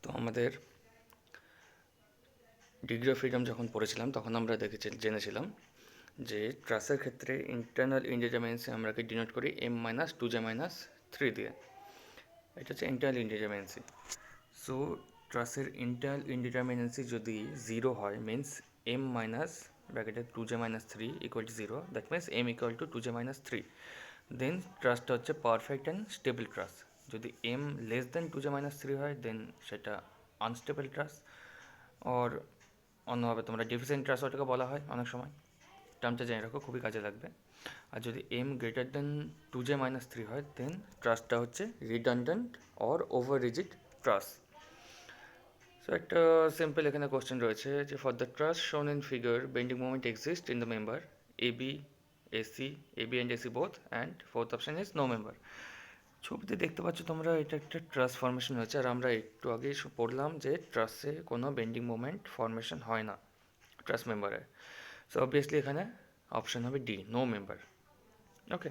তো আমাদের degree of freedom যখন পড়েছিলাম তখন আমরা জেনেছিলাম যে ট্রাসের ক্ষেত্রে ইন্টারনাল ইনডিটারমিনেন্সি আমরাকে ডিনোট করি m-2j-3 দিয়ে। এটা হচ্ছে ইন্টারনাল ইনডিটারমিনেন্সি। সো ট্রাসের ইন্টারনাল ইনডিটারমিনেন্সি যদি 0 হয় মিন্স m মাইনাস ব্র্যাকেটে 2j-3 equal to 0, that means m equal to 2j-3, then ট্রাস্টটা হচ্ছে পারফেক্ট অ্যান্ড স্টেবল ট্রাস্ট। যদি m লেস দেন 2j-3 হয় দেন সেটা আনস্টেবল ট্রাস্ট, অর অন্যভাবে তোমরা ডেফিসিয়েন্ট ট্রাস্ট ওটাকে বলা হয় অনেক সময়। টার্মটা জেনে রাখো, খুবই কাজে লাগবে। আর যদি m গ্রেটার দেন 2j-3 হয় দেন ট্রাস্টটা হচ্ছে redundant or over rigid truss. So একটা সিম্পল এখানে কোশ্চেন রয়েছে যে for the truss shown in figure bending moment exist in the member AB and AC both and fourth option is no member. ছবিতে দেখতে পাচ্ছ তোমরা এটা একটা ট্রাস ফর্মেশন হয়েছে, আর আমরা একটু আগে পড়লাম যে ট্রাসে কোনো বেন্ডিং মোমেন্ট ফর্মেশন হয় না ট্রাস মেম্বারে। সো অবভিয়াসলি এখানে অপশন হবে ডি, নো মেম্বার। ওকে,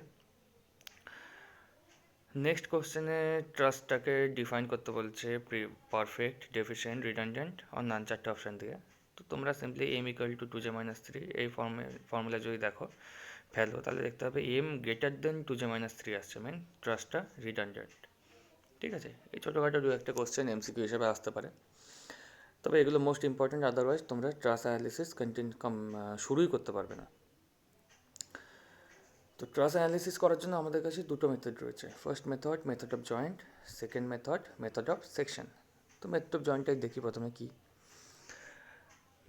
নেক্সট কোশ্চেনে ট্রাস্টটাকে ডিফাইন করতে বলছে পারফেক্ট, ডেফিসিয়েন্ট, রিডান্ডেন্ট আর নান, চারটে অপশান দিয়ে। তো তোমরা simply m equal to 2j-3 এই ফর্মুলা যদি দেখো ফেলো তাহলে দেখতে হবে m গ্রেটার দেন 2j-3 আসছে, মেন ট্রাস্টটা রিডান্ডেন্ট। ঠিক আছে, এই ছোটোখাটো দু একটা কোশ্চেন MCQ হিসেবে আসতে পারে, তবে এগুলো মোস্ট ইম্পর্ট্যান্ট, আদারওয়াইজ তোমরা ট্রাস্ট অ্যানালিসিস শুরুই করতে পারবে না। তো ট্রাস্ট অ্যানালিসিস করার জন্য আমাদের কাছে দুটো মেথড রয়েছে। First method of joint, second method of section. তো মেথড অফ জয়েন্টটাই দেখি প্রথমে কি।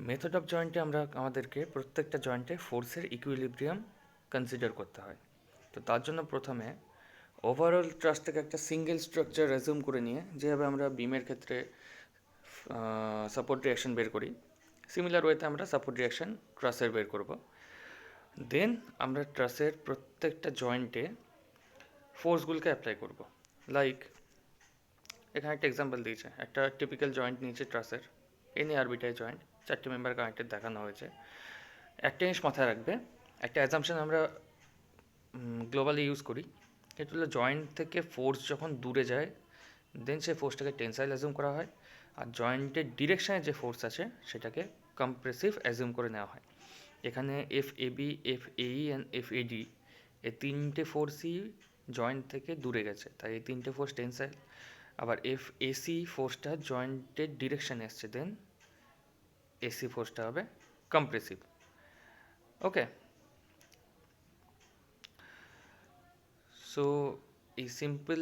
মেথড অফ জয়েন্টে আমাদেরকে প্রত্যেকটা জয়েন্টে ফোর্সের ইকুইলিব্রিয়াম কনসিডার করতে হয়। তো তার জন্য প্রথমে ওভারঅল ট্রাস্টটাকে একটা সিঙ্গেল স্ট্রাকচার অ্যাজিউম করে নিয়ে যেভাবে আমরা বিমের ক্ষেত্রে সাপোর্ট রিয়াকশন বের করি, সিমিলার ওয়েতে আমরা সাপোর্ট রিয়াকশন ট্রাসের বের করব। দেন আমরা ট্রাসের প্রত্যেকটা জয়েন্টে ফোর্সগুলোকে অ্যাপ্লাই করব। লাইক এখানে একটা এক্সাম্পল দিয়েছে, একটা টিপিক্যাল জয়েন্ট নিয়েছে ট্রাসের, এনি আরবিটারি জয়েন্ট, চারটে মেম্বার কানেক্টেড দেখানো হয়েছে। একটা জিনিস মাথায় রাখবে, একটা অ্যাজাম্পশন আমরা গ্লোবালি ইউজ করি, এটা হলো জয়েন্ট থেকে ফোর্স যখন দূরে যায় দেন সেই ফোর্সটাকে টেনসাইল অ্যাজিউম করা হয়, আর জয়েন্টের ডিরেকশানে যে ফোর্স আছে সেটাকে কম্প্রেসিভ অ্যাজিউম করে নেওয়া হয়। এখানে FAB, FAE অ্যান্ড FAD এই তিনটে ফোর্সই জয়েন্ট থেকে দূরে গেছে, তাই এই তিনটে ফোর্স টেনসাইল। আবার FAC ফোর্সটা জয়েন্টের ডিরেকশানে এসছে, দেন AC ফোর্সটা হবে কম্প্রেসিভ। ওকে, সো এই সিম্পল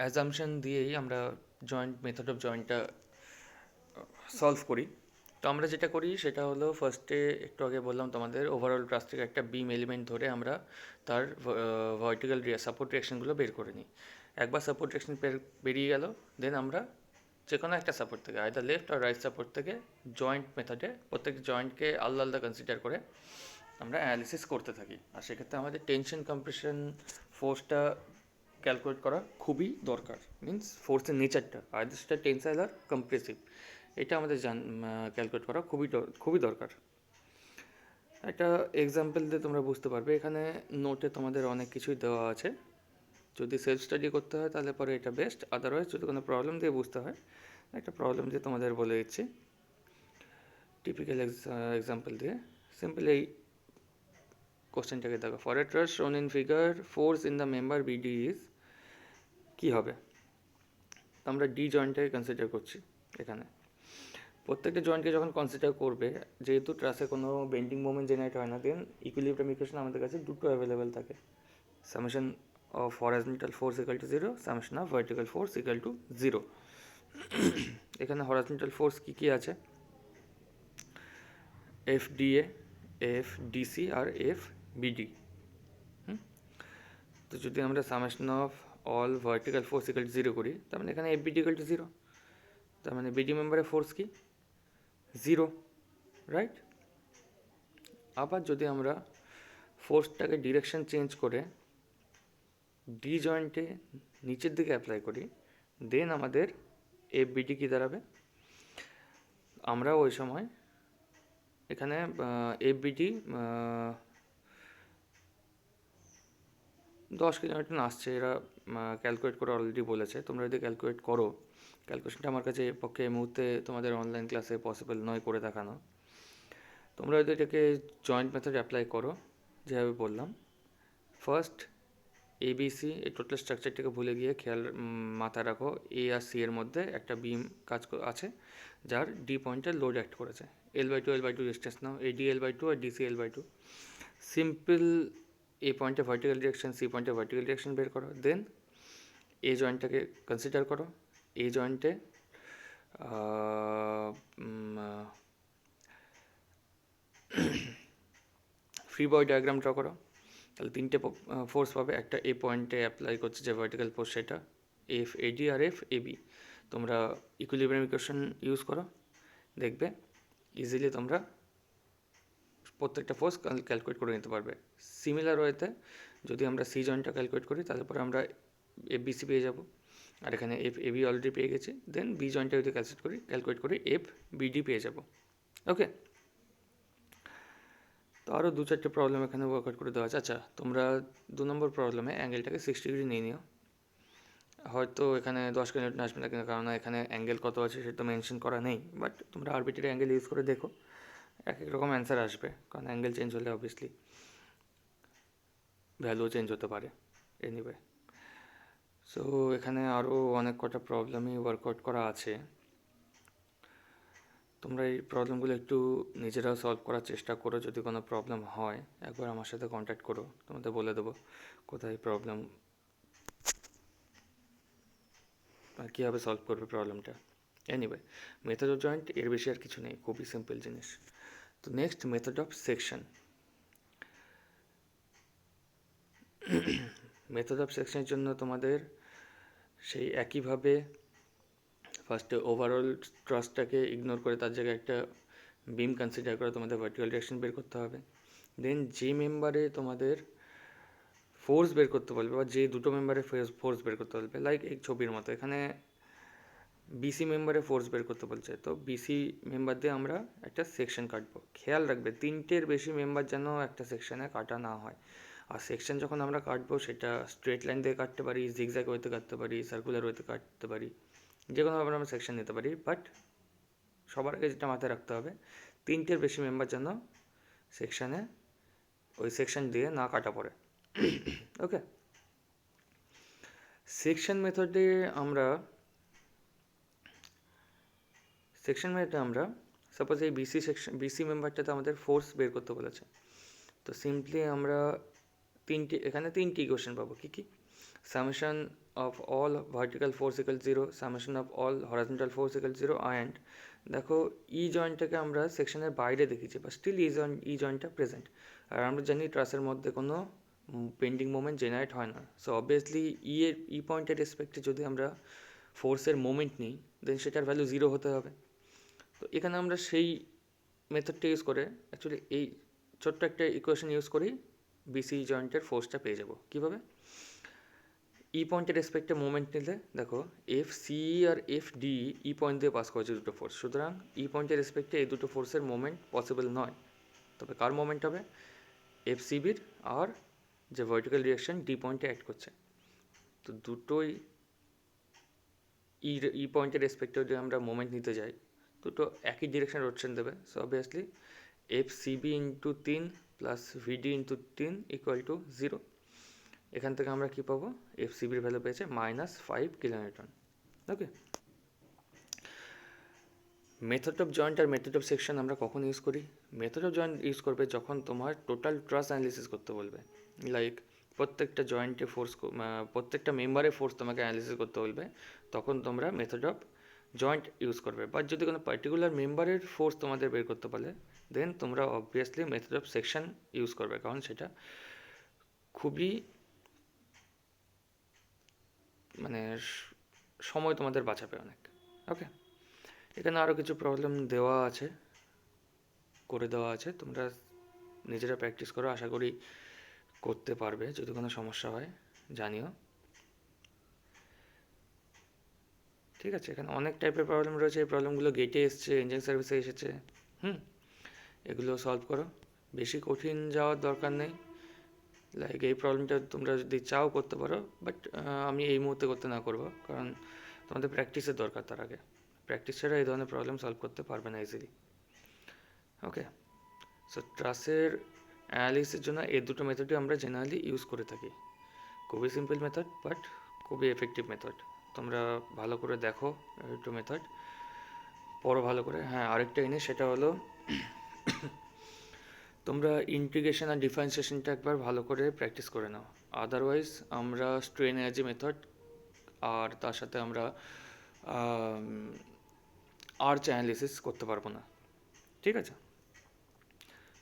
অ্যাজাম্পশন দিয়েই আমরা মেথড অফ জয়েন্টটা সলভ করি। তো আমরা যেটা করি সেটা হলো ফার্স্টে একটু আগে বললাম তোমাদের, ওভারঅল ট্রাস থেকে একটা বিম এলিমেন্ট ধরে আমরা তার ভার্টিক্যাল সাপোর্ট রিয়াকশনগুলো বের করে নিই। একবার সাপোর্ট রিয়াকশন বেরিয়ে গেল দেন আমরা যে কোনো একটা সাপোর্ট থেকে, আইদার লেফট আর রাইট সাপোর্ট থেকে জয়েন্ট মেথডে প্রত্যেক জয়েন্টকে আলাদা আলাদা কনসিডার করে আমরা অ্যানালিসিস করতে থাকি। আর সেক্ষেত্রে আমাদের টেনশন কম্প্রেশন ফোর্সটা ক্যালকুলেট করা খুবই দরকার, মিন্স ফোর্সের নেচারটা, আইদার সেটা টেনসাইল আর কম্প্রেসিভ, এটা আমাদের ক্যালকুলেট করা খুবই দরকার। একটা এক্সাম্পল দিয়ে তোমরা বুঝতে পারবে, এখানে নোটে তোমাদের অনেক কিছুই দেওয়া আছে, যদি সেলফ স্টাডি করতে হয় তাহলে পরে এটা বেস্ট, আদারওয়াইজ যদি কোনো প্রবলেম দিয়ে বুঝতে হয় একটা প্রবলেম দিয়ে তোমাদের বলে দিচ্ছি টিপিক্যাল এক্সাম্পল দিয়ে। সিম্পল এই কোশ্চেনটাকে দেখো, for a truss shown in figure force in the member BD is, কী হবে? আমরা ডি জয়েন্টটাকে কনসিডার করছি। এখানে প্রত্যেকটা জয়েন্টকে যখন কনসিডার করবে, যেহেতু ট্রাসে কোনো বেন্ডিং মোমেন্ট জেনারেট হয় না, দেন ইকুইলিব্রিয়াম ইকুয়েশন আমাদের কাছে দুটো অ্যাভেলেবেল থাকে, summation of horizontal force equal to 0, summation of vertical force equal to 0। এখানে হরাইজন্টাল ফোর্স কী কী আছে? FDA, FDC আর FBD। তো যদি আমরা summation of all vertical force equal to 0 করি, তার মানে এখানে FBD ইকুয়াল টু 0, তার মানে BD মেম্বারের ফোর্স কি? 0, রাইট? আবার যদি আমরা ফোর্সটাকে ডিরেকশন চেঞ্জ করে ডি জয়েন্টে নিচের দিকে অ্যাপ্লাই করি, দেন আমাদের FBD কি দাঁড়াবে? আমরা ওই সময় এখানে FBD 10 কিলোমিটার আসছে, এরা ক্যালকুলেট করে অলরেডি বলেছে। তোমরা যদি ক্যালকুলেট করো, ক্যালকুলেশনটা আমার কাছে পক্ষে এই মুহূর্তে তোমাদের অনলাইন ক্লাসে পসিবল নয় করে দেখানো। তোমরা যদি এটাকে জয়েন্ট মেথড অ্যাপ্লাই করো যেভাবে বললাম, ফার্স্ট এবিসি এই টোটাল স্ট্রাকচারটাকে ভুলে গিয়ে মাথায় রাখো এ আর সি এর মধ্যে একটা বিম আছে যার ডি পয়েন্টে লোড অ্যাক্ট করেছে। L/2 ডিস্টেন্স নাও, এডি L/2 আর ডিসি L/2। সিম্পল এ পয়েন্টে ভার্টিক্যাল ডিরেকশন, সি পয়েন্টে ভার্টিক্যাল ডিরেকশন বের করো। দেন এ জয়েন্টটাকে কনসিডার করো। এ জয়েন্টে ফ্রি বডি ডায়াগ্রাম ড্র করো। তাহলে তিনটে ফোর্স পাবে। একটা এ পয়েন্টে অ্যাপ্লাই করছে যে ভার্টিক্যাল ফোর্স, সেটা এফ এডি আর এফ এবি। তোমরা ইকুইলিব্রিয়াম ইকুয়েশন ইউজ করো, দেখবে ইজিলি তোমরা প্রত্যেকটা ফোর্স ক্যালকুলেট করে নিতে পারবে। সিমিলার ওয়েতে যদি আমরা সি জয়েন্টটা ক্যালকুলেট করি, তারপরে আমরা এফ বিসি পেয়ে যাব। আর এখানে এফ এবি অলরেডি পেয়ে গেছি। দেন বি জয়েন্টটা যদি ক্যালকুলেট করি এফ বিডি পেয়ে যাব। ওকে, তো আরও 2-4টে প্রবলেম এখানে ওয়ার্কআউট করে দেওয়া আছে। আচ্ছা, তোমরা 2 নম্বর প্রবলেমে অ্যাঙ্গেলটাকে 60 ডিগ্রি নিয়ে নিও। হয়তো এখানে 10 কিলোমিটার আসবে না, কিন্তু কারণ এখানে অ্যাঙ্গেল কত আছে সেটা তো মেনশন করা নেই, বাট তোমরা আরবিটারি অ্যাঙ্গেল ইউজ করে দেখো, এক এক রকম অ্যান্সার আসবে। কারণ অ্যাঙ্গেল চেঞ্জ হলে অবভিয়াসলি ভ্যালুও চেঞ্জ হতে পারে। এনিওয়ে, সো এখানে আরও অনেক কটা প্রবলেমই ওয়ার্কআউট করা আছে। তোমরা এই প্রবলেমগুলো একটু নিজেরাও সলভ করার চেষ্টা করো। যদি কোনো প্রবলেম হয় একবার আমার সাথে কন্ট্যাক্ট করো, তোমাদের বলে দেবো কোথায় প্রবলেম আর কীভাবে সলভ করবে প্রবলেমটা। এনিওয়ে, মেথড অফ জয়েন্ট এর বেশি আর কিছু নেই, খুবই সিম্পল জিনিস। তো next, method of section. Method of সেকশনের জন্য তোমাদের সেই একইভাবে ফার্স্টে ওভারঅল ট্রাসটাকে ইগনোর করে তার জায়গায় একটা বিম কনসিডার করে তোমাদের ভার্টিক্যাল ডিরেকশন বের করতে হবে। দেন যে মেম্বারে তোমাদের ফোর্স বের করতে বলবে, বা যে দুটো মেম্বারে ফোর্স বের করতে বলবে, লাইক এই ছবির মতো এখানে বিসি মেম্বারে ফোর্স বের করতে বলছে, তো বিসি মেম্বার দিয়ে আমরা একটা সেকশন কাটবো। খেয়াল রাখবে 3টের বেশি মেম্বার যেন একটা সেকশনে কাটা না হয়। আর সেকশন যখন আমরা কাটবো সেটা স্ট্রেট লাইন দিয়ে কাটতে পারি, জিগজ্যাগ ওয়েতে কাটতে পারি, সার্কুলার ওয়েতে কাটতে পারি, যে কোনোভাবে আমরা সেকশন নিতে পারি। বাট সবার আগে যেটা মাথায় রাখতে হবে, 3টের বেশি মেম্বার যেন সেকশনে ওই সেকশন দিয়ে না কাটা পড়ে। ওকে, সেকশন মেথডে আমরা সাপোজ এই বিসি মেম্বারটাতে আমাদের ফোর্স বের করতে বলেছে। তো সিম্পলি আমরা এখানে তিনটি ইকুয়েশন পাবো। কী summation of all vertical force equal 0, summation of all horizontal force equal 0, and দেখো ই জয়েন্টটাকে আমরা সেকশনের বাইরে দেখেছি, বা স্টিল ই জয়েন্টটা প্রেজেন্ট। আর আমরা জানি ট্রাসের মধ্যে কোনো পেন্ডিং মোমেন্ট জেনারেট হয় না। সো অবভিয়াসলি ই পয়েন্টের রেসপেক্টে যদি আমরা ফোর্সের মোমেন্ট নিই, দেন সেটার ভ্যালু 0 হতে হবে। তো এখানে আমরা সেই মেথডটা ইউজ করে অ্যাকচুয়ালি এই ছোট্ট একটা ইকুয়েশন ইউজ করেই বিসি জয়েন্টের ফোর্সটা পেয়ে যাব। কীভাবে? ই পয়েন্টের রেসপেক্টে মোমেন্ট নিলে দেখো এফ সি আর এফ ডি ই পয়েন্ট দিয়ে পাস করেছে দুটো ফোর্স, সুতরাং ই পয়েন্টের রেসপেক্টে এই দুটো ফোর্সের মোমেন্ট পসিবল নয়। তবে কার মোমেন্ট হবে? এফ সিবির, আর যে ভার্টিক্যাল ডিরেকশন ডি পয়েন্টে অ্যাক্ট করছে। তো দুটোই ই পয়েন্টের রেসপেক্টে যদি আমরা মোমেন্ট নিতে যাই, দুটো একই ডিরেকশন রোটেশন দেবে। So obviously F CB into 3 plus VD into 3 equal to 0। এখান থেকে আমরা কী পাবো? এফ সিবির ভ্যালু পেয়েছে -5 kilonewton. Okay, method of joint আর মেথড অফ সেকশন আমরা কখন ইউজ করি? মেথড অফ জয়েন্ট ইউজ করবে যখন তোমার টোটাল ট্রাস অ্যানালিসিস করতে বলবে, লাইক প্রত্যেকটা জয়েন্টে ফোর্স, প্রত্যেকটা মেম্বারে ফোর্স তোমাকে অ্যানালিসিস করতে বলবে, তখন তোমরা মেথড অফ জয়েন্ট ইউজ করবে। বাট যদি কোনো পার্টিকুলার মেম্বারের ফোর্স তোমাদের বের করতে বলে, দেন তোমরা obviously method of section use করবে, কারণ সেটা খুবই সময় তোমাদের বাঁচাবে অনেক। ওকে, এখানে আরও কিছু প্রবলেম করে দেওয়া আছে, তোমরা নিজেরা প্র্যাকটিস করো, আশা করি করতে পারবে। যদি কোনো সমস্যা হয় জানিও। ঠিক আছে, এখানে অনেক টাইপের প্রবলেম রয়েছে। এই প্রবলেমগুলো গেটে এসছে, ইঞ্জিন সার্ভিসে এসেছে। এগুলো সলভ করো, বেশি কঠিন যাওয়ার দরকার নেই। লাইক এই প্রবলেমটা তোমরা যদি চাও করতে পারো, বাট আমি এই মুহূর্তে করতে না করবো, কারণ তোমাদের প্র্যাকটিসের দরকার তার আগে। প্র্যাকটিস ছাড়া এই ধরনের প্রবলেম সলভ করতে পারবে না ইজিলি। ওকে, সো ট্রাসের অ্যানালিসিসের জন্য এই দুটো মেথডই আমরা জেনারেলি ইউজ করে থাকি। খুবই সিম্পল মেথড, বাট খুবই এফেক্টিভ মেথড। তোমরা ভালো করে দেখো দুটো মেথড, পড়ো ভালো করে। হ্যাঁ, আরেকটা জিনিস সেটা হলো তোমরা ইন্টিগ্রেশন আর ডিফারেন্সিয়েশনটা একবার ভালো করে প্র্যাকটিস করে নাও। আদারওয়াইজ আমরা স্ট্রেন এনার্জি মেথড আর তার সাথে আমরা আর্চ অ্যানালিসিস করতে পারবো না। ঠিক আছে,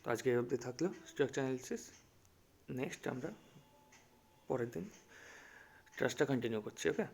তো আজকে এই অবধি থাকলো স্ট্রাকচার অ্যানালিসিস। নেক্সট আমরা পরের দিন ট্রাস্টটা কন্টিনিউ করছি। ওকে।